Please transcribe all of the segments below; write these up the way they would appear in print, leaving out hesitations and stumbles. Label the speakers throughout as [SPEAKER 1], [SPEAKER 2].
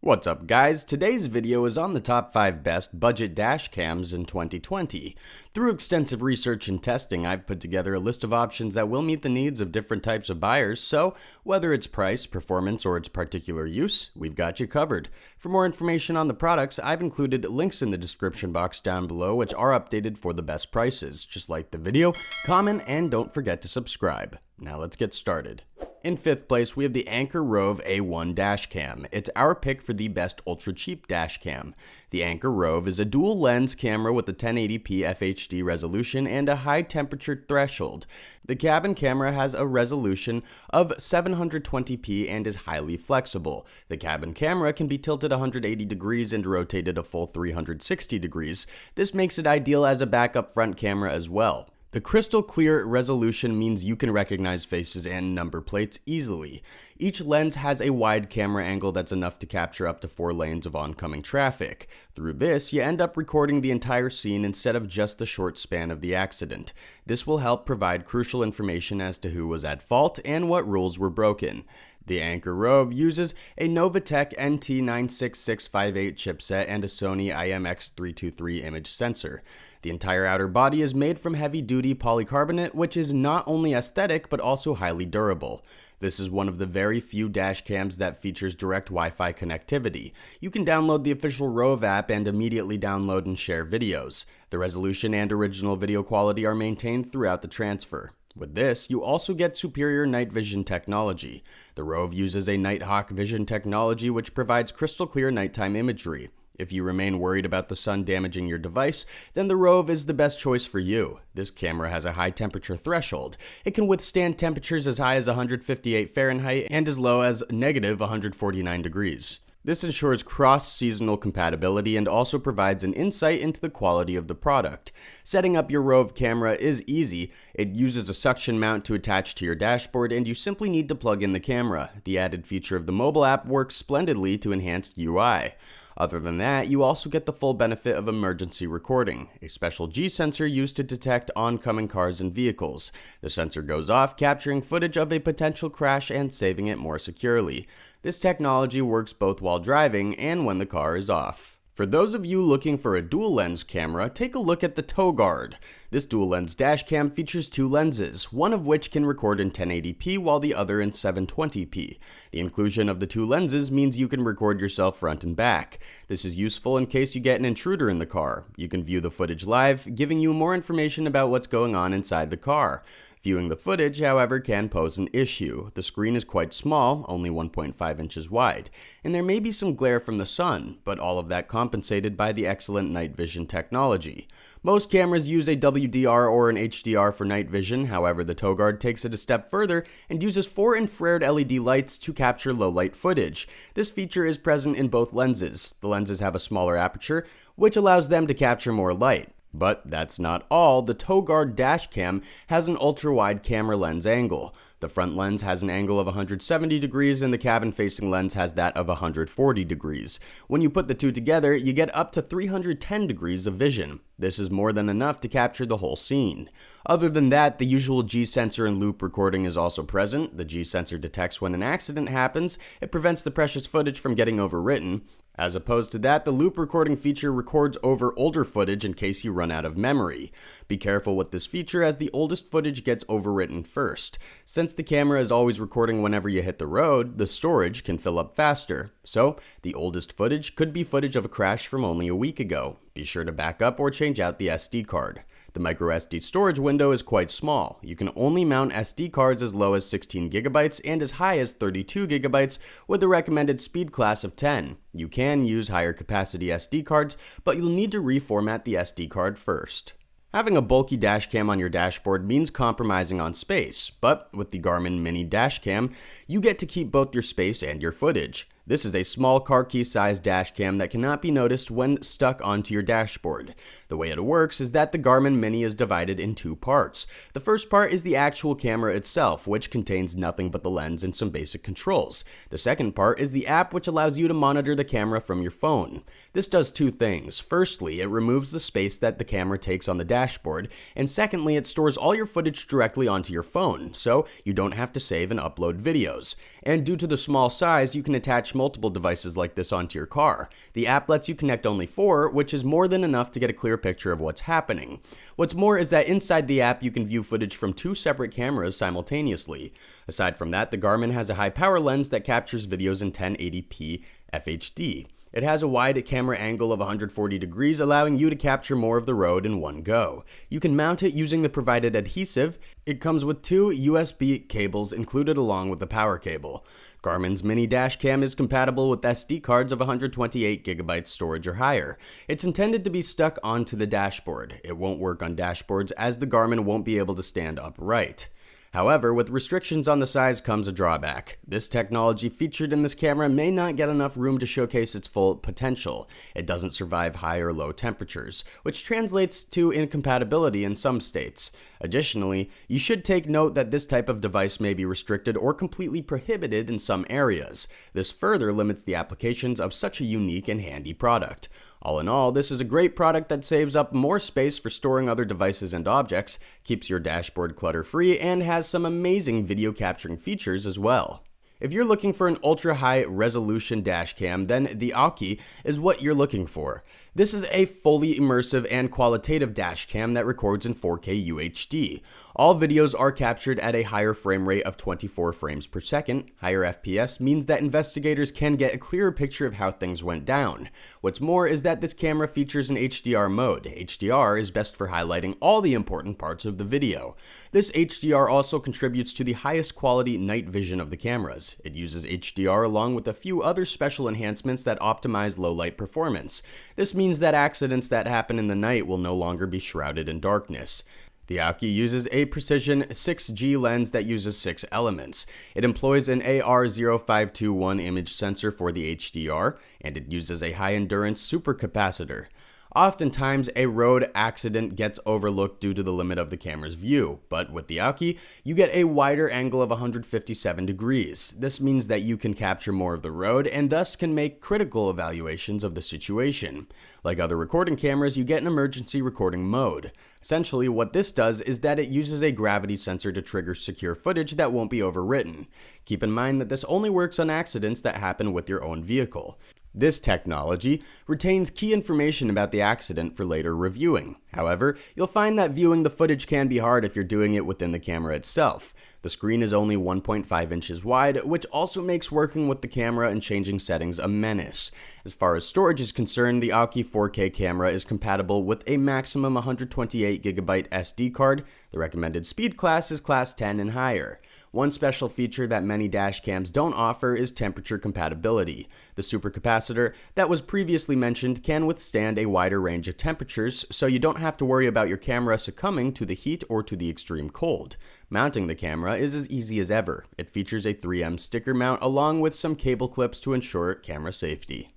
[SPEAKER 1] What's up guys, today's video is on the top 5 best budget dash cams in 2020. Through extensive research and testing, I've put together a list of options that will meet the needs of different types of buyers, so whether it's price, performance, or its particular use, we've got you covered. For more information on the products, I've included links in the description box down below which are updated for the best prices. Just like the video, comment, and don't forget to subscribe. Now let's get started. In 5th place, we have the Anker Rove A1 dashcam. It's our pick for the best ultra-cheap dashcam. The Anker Rove is a dual-lens camera with a 1080p FHD resolution and a high-temperature threshold. The cabin camera has a resolution of 720p and is highly flexible. The cabin camera can be tilted 180 degrees and rotated a full 360 degrees. This makes it ideal as a backup front camera as well. The crystal clear resolution means you can recognize faces and number plates easily. Each lens has a wide camera angle that's enough to capture up to 4 lanes of oncoming traffic. Through this, you end up recording the entire scene instead of just the short span of the accident. This will help provide crucial information as to who was at fault and what rules were broken. The Anker Rove uses a Novatech NT96658 chipset and a Sony IMX323 image sensor. The entire outer body is made from heavy-duty polycarbonate, which is not only aesthetic but also highly durable. This is one of the very few dash cams that features direct Wi-Fi connectivity. You can download the official Roav app and immediately download and share videos. The resolution and original video quality are maintained throughout the transfer. With this, you also get superior night vision technology. The Roav uses a Nighthawk vision technology which provides crystal clear nighttime imagery. If you remain worried about the sun damaging your device, then the Roav is the best choice for you. This camera has a high temperature threshold. It can withstand temperatures as high as 158 Fahrenheit and as low as negative 149 degrees. This ensures cross-seasonal compatibility and also provides an insight into the quality of the product. Setting up your Roav camera is easy. It uses a suction mount to attach to your dashboard and you simply need to plug in the camera. The added feature of the mobile app works splendidly to enhance UI. Other than that, you also get the full benefit of emergency recording, a special G sensor used to detect oncoming cars and vehicles. The sensor goes off, capturing footage of a potential crash and saving it more securely. This technology works both while driving and when the car is off. For those of you looking for a dual lens camera, take a look at the Toguard. This dual lens dash cam features 2 lenses, one of which can record in 1080p while the other in 720p. The inclusion of the 2 lenses means you can record yourself front and back. This is useful in case you get an intruder in the car. You can view the footage live, giving you more information about what's going on inside the car. Viewing the footage, however, can pose an issue. The screen is quite small, only 1.5 inches wide, and there may be some glare from the sun, but all of that compensated by the excellent night vision technology. Most cameras use a WDR or an HDR for night vision, however the Toguard takes it a step further and uses 4 infrared LED lights to capture low light footage. This feature is present in both lenses. The lenses have a smaller aperture, which allows them to capture more light. But that's not all. The Toguard dashcam has an ultra-wide camera lens angle. The front lens has an angle of 170 degrees and the cabin-facing lens has that of 140 degrees. When you put the two together, you get up to 310 degrees of vision. This is more than enough to capture the whole scene. Other than that, the usual G-sensor and loop recording is also present. The G-sensor detects when an accident happens. It prevents the precious footage from getting overwritten. As opposed to that, the loop recording feature records over older footage in case you run out of memory. Be careful with this feature as the oldest footage gets overwritten first. Since the camera is always recording whenever you hit the road, the storage can fill up faster. So, the oldest footage could be footage of a crash from only a week ago. Be sure to back up or change out the SD card. The microSD storage window is quite small. You can only mount SD cards as low as 16 GB and as high as 32 GB with a recommended speed class of 10. You can use higher capacity SD cards, but you'll need to reformat the SD card first. Having a bulky dashcam on your dashboard means compromising on space, but with the Garmin Mini dashcam, you get to keep both your space and your footage. This is a small car key sized dashcam that cannot be noticed when stuck onto your dashboard. The way it works is that the Garmin Mini is divided in 2 parts. The first part is the actual camera itself, which contains nothing but the lens and some basic controls. The second part is the app, which allows you to monitor the camera from your phone. This does 2 things. Firstly, it removes the space that the camera takes on the dashboard, and secondly, it stores all your footage directly onto your phone, so you don't have to save and upload videos. And due to the small size, you can attach attach multiple devices like this onto your car. The app lets you connect only 4, which is more than enough to get a clear picture of what's happening. What's more is that inside the app you can view footage from 2 separate cameras simultaneously. Aside from that, the Garmin has a high power lens that captures videos in 1080p FHD. It has a wide camera angle of 140 degrees, allowing you to capture more of the road in one go. You can mount it using the provided adhesive. It comes with 2 USB cables included along with the power cable. Garmin's Mini Dashcam is compatible with SD cards of 128GB storage or higher. It's intended to be stuck onto the dashboard. It won't work on dashboards as the Garmin won't be able to stand upright. However, with restrictions on the size comes a drawback. This technology featured in this camera may not get enough room to showcase its full potential. It doesn't survive high or low temperatures, which translates to incompatibility in some states. Additionally, you should take note that this type of device may be restricted or completely prohibited in some areas. This further limits the applications of such a unique and handy product. All in all, this is a great product that saves up more space for storing other devices and objects, keeps your dashboard clutter-free, and has some amazing video capturing features as well. If you're looking for an ultra-high resolution dashcam, then the Aukey is what you're looking for. This is a fully immersive and qualitative dashcam that records in 4K UHD. All videos are captured at a higher frame rate of 24 frames per second. Higher FPS means that investigators can get a clearer picture of how things went down. What's more is that this camera features an HDR mode. HDR is best for highlighting all the important parts of the video. This HDR also contributes to the highest quality night vision of the cameras. It uses HDR along with a few other special enhancements that optimize low light performance. This means that accidents that happen in the night will no longer be shrouded in darkness. The Aukey uses a precision 6G lens that uses 6 elements. It employs an AR0521 image sensor for the HDR, and it uses a high-endurance supercapacitor. Oftentimes, a road accident gets overlooked due to the limit of the camera's view, but with the Aukey, you get a wider angle of 157 degrees. This means that you can capture more of the road and thus can make critical evaluations of the situation. Like other recording cameras, you get an emergency recording mode. Essentially, what this does is that it uses a gravity sensor to trigger secure footage that won't be overwritten. Keep in mind that this only works on accidents that happen with your own vehicle. This technology retains key information about the accident for later reviewing. However, you'll find that viewing the footage can be hard if you're doing it within the camera itself. The screen is only 1.5 inches wide, which also makes working with the camera and changing settings a menace. As far as storage is concerned, the Aukey 4K camera is compatible with a maximum 128GB SD card. The recommended speed class is class 10 and higher. One special feature that many dashcams don't offer is temperature compatibility. The supercapacitor that was previously mentioned can withstand a wider range of temperatures, so you don't have to worry about your camera succumbing to the heat or to the extreme cold. Mounting the camera is as easy as ever. It features a 3M sticker mount along with some cable clips to ensure camera safety.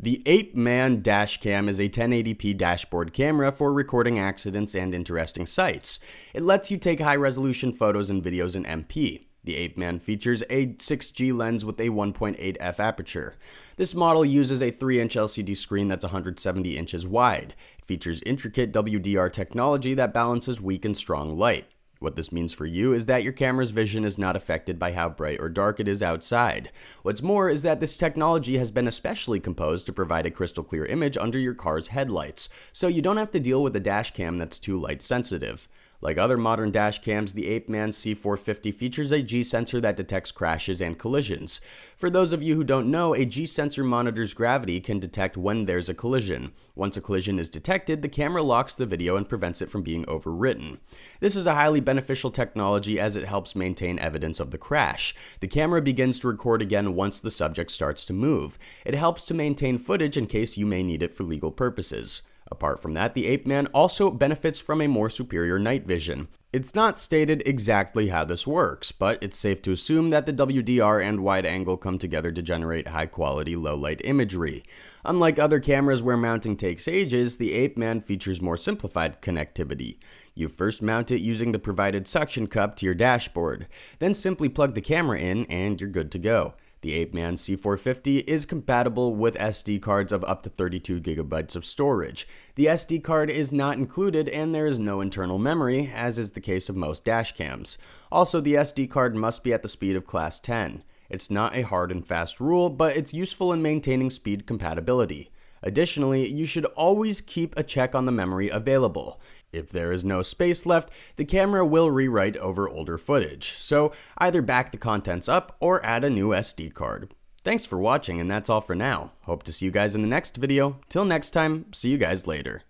[SPEAKER 1] The Apeman Dashcam is a 1080p dashboard camera for recording accidents and interesting sights. It lets you take high-resolution photos and videos in MP. The Apeman features a 6G lens with a 1.8f aperture. This model uses a 3-inch LCD screen that's 170 inches wide. It features intricate WDR technology that balances weak and strong light. What this means for you is that your camera's vision is not affected by how bright or dark it is outside. What's more is that this technology has been especially composed to provide a crystal clear image under your car's headlights, so you don't have to deal with a dash cam that's too light sensitive. Like other modern dash cams, the Apeman C450 features a G-sensor that detects crashes and collisions. For those of you who don't know, a G-sensor monitors gravity can detect when there's a collision. Once a collision is detected, the camera locks the video and prevents it from being overwritten. This is a highly beneficial technology as it helps maintain evidence of the crash. The camera begins to record again once the subject starts to move. It helps to maintain footage in case you may need it for legal purposes. Apart from that, the Apeman also benefits from a more superior night vision. It's not stated exactly how this works, but it's safe to assume that the WDR and wide angle come together to generate high-quality, low-light imagery. Unlike other cameras where mounting takes ages, the Apeman features more simplified connectivity. You first mount it using the provided suction cup to your dashboard, then simply plug the camera in and you're good to go. The Apeman C450 is compatible with SD cards of up to 32GB of storage. The SD card is not included and there is no internal memory, as is the case of most dash cams. Also, the SD card must be at the speed of class 10. It's not a hard and fast rule, but it's useful in maintaining speed compatibility. Additionally, you should always keep a check on the memory available. If there is no space left, the camera will rewrite over older footage, so either back the contents up or add a new SD card. Thanks for watching, and that's all for now. Hope to see you guys in the next video. Till next time, see you guys later.